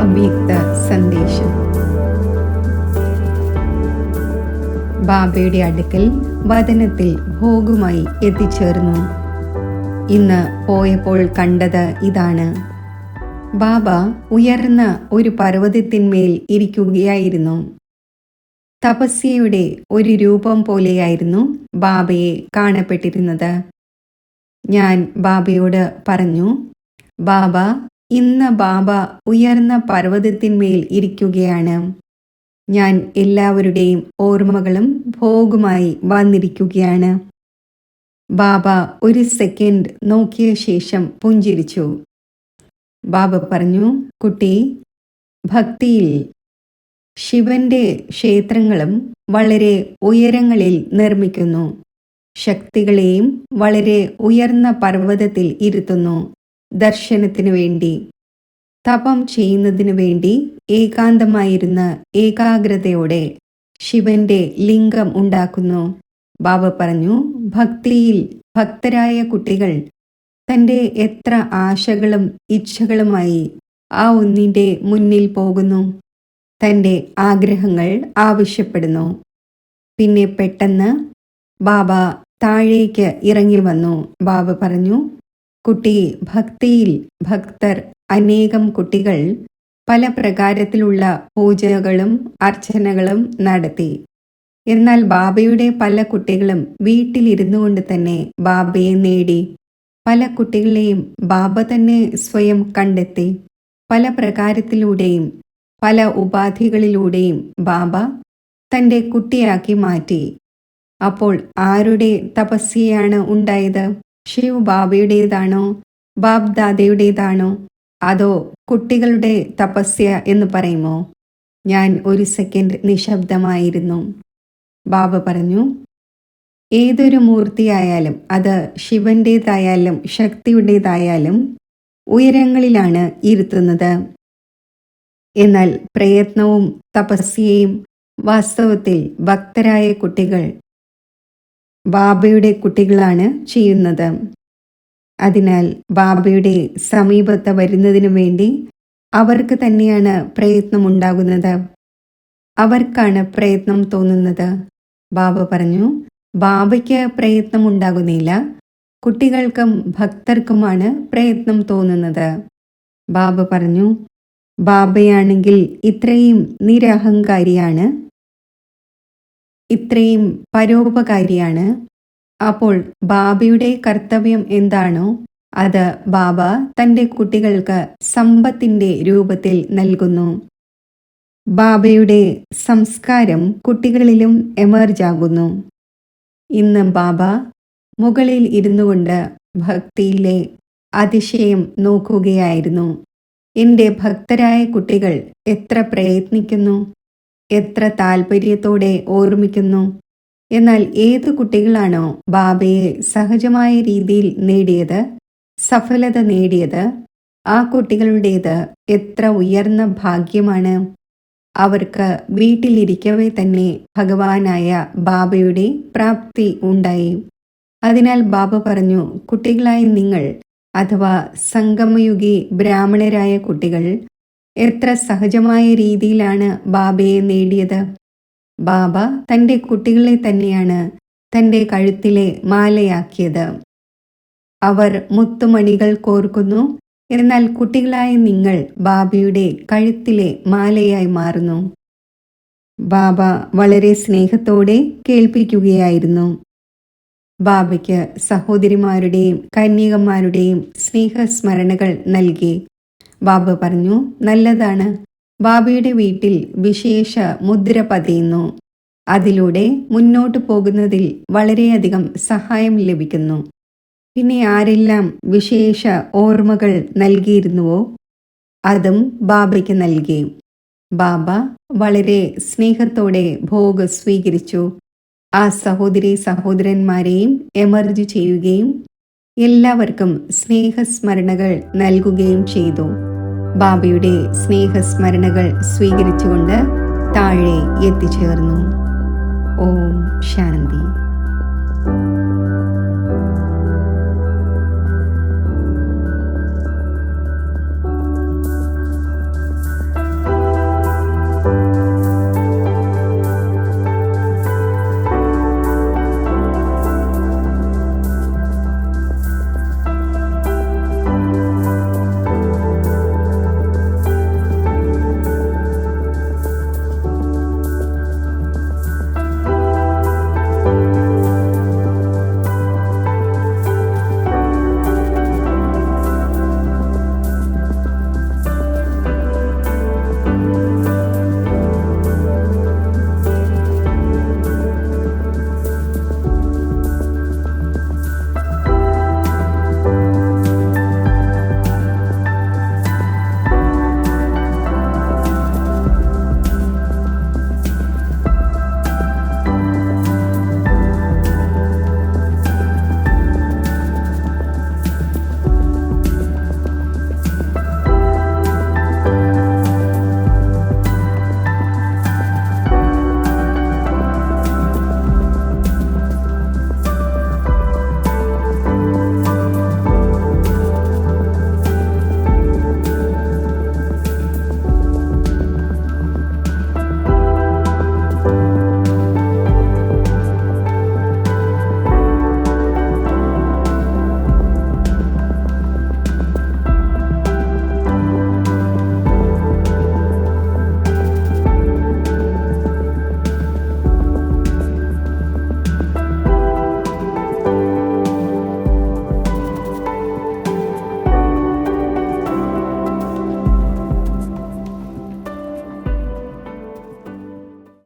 അവ്യക്ത സന്ദേശം. ബാബയുടെ അടുക്കൽ വചനത്തിൽ ഭോഗുമായി എത്തിച്ചേർന്നു. ഇന്ന് പോയപ്പോൾ കണ്ടത് ഇതാണ്. ബാബ ഉയർന്ന ഒരു പർവ്വതത്തിന്മേൽ ഇരിക്കുകയായിരുന്നു. തപസ്യയുടെ ഒരു രൂപം പോലെയായിരുന്നു ബാബയെ കാണപ്പെട്ടിരുന്നത്. ഞാൻ ബാബയോട് പറഞ്ഞു, ബാബ, ഇന്ന് ബാബ ഉയർന്ന പർവ്വതത്തിന്മേൽ ഇരിക്കുകയാണ്. ഞാൻ എല്ലാവരുടെയും ഓർമ്മകളും ഭോഗുമായി വന്നിരിക്കുകയാണ്. ബാബ ഒരു സെക്കൻഡ് നോക്കിയ ശേഷം പുഞ്ചിരിച്ചു. ബാബ പറഞ്ഞു, കുട്ടി, ഭക്തിയിൽ ശിവന്റെ ക്ഷേത്രങ്ങളും വളരെ ഉയരങ്ങളിൽ നിർമ്മിക്കുന്നു. ശക്തികളെയും വളരെ ഉയർന്ന പർവ്വതത്തിൽ ഇരുത്തുന്നു. ദർശനത്തിനു വേണ്ടി, തപം ചെയ്യുന്നതിനു വേണ്ടി ഏകാന്തമായിരുന്ന ഏകാഗ്രതയോടെ ശിവന്റെ ലിംഗം ഉണ്ടാക്കുന്നു. ബാബ പറഞ്ഞു, ഭക്തിയിൽ ഭക്തരായ കുട്ടികൾ തൻ്റെ എത്ര ആശകളും ഇച്ഛകളുമായി ആ ഒന്നിൻ്റെ മുന്നിൽ പോകുന്നു. തൻ്റെ ആഗ്രഹങ്ങൾ ആവശ്യപ്പെടുന്നു. പിന്നെ പെട്ടെന്ന് ബാബ താഴേക്ക് ഇറങ്ങി വന്നു. ബാബ പറഞ്ഞു, കുട്ടി, ഭക്തിയിൽ ഭക്തർ അനേകം കുട്ടികൾ പല പ്രകാരത്തിലുള്ള പൂജകളും അർച്ചനകളും നടത്തി. എന്നാൽ ബാബയുടെ പല കുട്ടികളും വീട്ടിലിരുന്നു കൊണ്ട് തന്നെ ബാബയെ നേടി. പല കുട്ടികളെയും ബാബ തന്നെ സ്വയം കണ്ടെത്തി. പല പ്രകാരത്തിലൂടെയും പല ഉപാധികളിലൂടെയും ബാബ തൻ്റെ കുട്ടിയാക്കി മാറ്റി. അപ്പോൾ ആരുടെ തപസ്യയാണ് ഉണ്ടായത്? ശിവ് ബാബയുടേതാണോ, ബാബ് ദാദയുടേതാണോ, അതോ കുട്ടികളുടെ തപസ്യ എന്ന് പറയുമോ? ഞാൻ ഒരു സെക്കൻഡ് നിശബ്ദമായിരുന്നു. ബാബ പറഞ്ഞു, ഏതൊരു മൂർത്തിയായാലും, അത് ശിവന്റേതായാലും ശക്തിയുടേതായാലും ഉയരങ്ങളിലാണ് ഇരുത്തുന്നത്. എന്നാൽ പ്രയത്നവും തപസ്യയും വാസ്തവത്തിൽ ഭക്തരായ കുട്ടികൾ, ബാബയുടെ കുട്ടികളാണ് ചെയ്യുന്നത്. അതിനാൽ ബാബയുടെ സമീപത്ത് വരുന്നതിനു വേണ്ടി അവർക്ക് തന്നെയാണ് പ്രയത്നമുണ്ടാകുന്നത്. അവർക്കാണ് പ്രയത്നം തോന്നുന്നത്. ബാബ പറഞ്ഞു, ബാബയ്ക്ക് പ്രയത്നമുണ്ടാകുന്നില്ല, കുട്ടികൾക്കും ഭക്തർക്കുമാണ് പ്രയത്നം തോന്നുന്നത്. ബാബ പറഞ്ഞു, ബാബയാണെങ്കിൽ ഇത്രയും നിരഹങ്കാരിയാണ്, ഇത്രയും പരോപകാരിയാണ്. അപ്പോൾ ബാബയുടെ കർത്തവ്യം എന്താണോ അത് ബാബ തൻ്റെ കുട്ടികൾക്ക് സമ്പത്തിൻ്റെ രൂപത്തിൽ നൽകുന്നു. ബാബയുടെ സംസ്കാരം കുട്ടികളിലും എമർജാകുന്നു. ഇന്ന് ബാബ മുകളിൽ ഇരുന്നു കൊണ്ട് ഭക്തിയിലെ അതിശയം നോക്കുകയായിരുന്നു. എൻ്റെ ഭക്തരായ കുട്ടികൾ എത്ര പ്രയത്നിക്കുന്നു, എത്ര താല്പര്യത്തോടെ ഓർമ്മിക്കുന്നു. എന്നാൽ ഏതു കുട്ടികളാണോ ബാബയെ സഹജമായ രീതിയിൽ നേടിയത്, സഫലത നേടിയത്, ആ കുട്ടികളുടേത് എത്ര ഉയർന്ന ഭാഗ്യമാണ്. അവർക്ക് വീട്ടിലിരിക്കവേ തന്നെ ഭഗവാനായ ബാബയുടെ പ്രാപ്തി ഉണ്ടായി. അതിനാൽ ബാബ പറഞ്ഞു, കുട്ടികളായ നിങ്ങൾ അഥവാ സംഗമയുഗി ബ്രാഹ്മണരായ കുട്ടികൾ എത്ര സഹജമായ രീതിയിലാണ് ബാബയെ നേടിയത്. ബാബ തൻ്റെ കുട്ടികളെ തന്നെയാണ് തൻ്റെ കഴുത്തിലെ മാലയാക്കിയത്. അവർ മുത്തുമണികൾ കോർക്കുന്നു. എന്നാൽ കുട്ടികളായ നിങ്ങൾ ബാബയുടെ കഴുത്തിലെ മാലയായി മാറുന്നു. ബാബ വളരെ സ്നേഹത്തോടെ കേൾപ്പിക്കുകയായിരുന്നു. ബാബയ്ക്ക് സഹോദരിമാരുടെയും കന്യകമാരുടെയും സ്നേഹസ്മരണകൾ നൽകി. ബാബ പറഞ്ഞു, നല്ലതാണ്. ബാബയുടെ വീട്ടിൽ വിശേഷ മുദ്ര പതിയുന്നു. അതിലൂടെ മുന്നോട്ടു പോകുന്നതിൽ വളരെയധികം സഹായം ലഭിക്കുന്നു. പിന്നെ ആരെല്ലാം വിശേഷ ഓർമ്മകൾ നൽകിയിരുന്നുവോ അതും ബാബയ്ക്ക് നൽകി. ബാബ വളരെ സ്നേഹത്തോടെ ഭോഗ് സ്വീകരിച്ചു. ആ സഹോദരി സഹോദരന്മാരെയും എമർജ് ചെയ്യുകയും എല്ലാവർക്കും സ്നേഹസ്മരണകൾ നൽകുകയും ചെയ്തു. ബാബയുടെ സ്നേഹസ്മരണകൾ സ്വീകരിച്ചുകൊണ്ട് താഴെ എത്തിച്ചേർന്നു. ഓം ശാന്തി.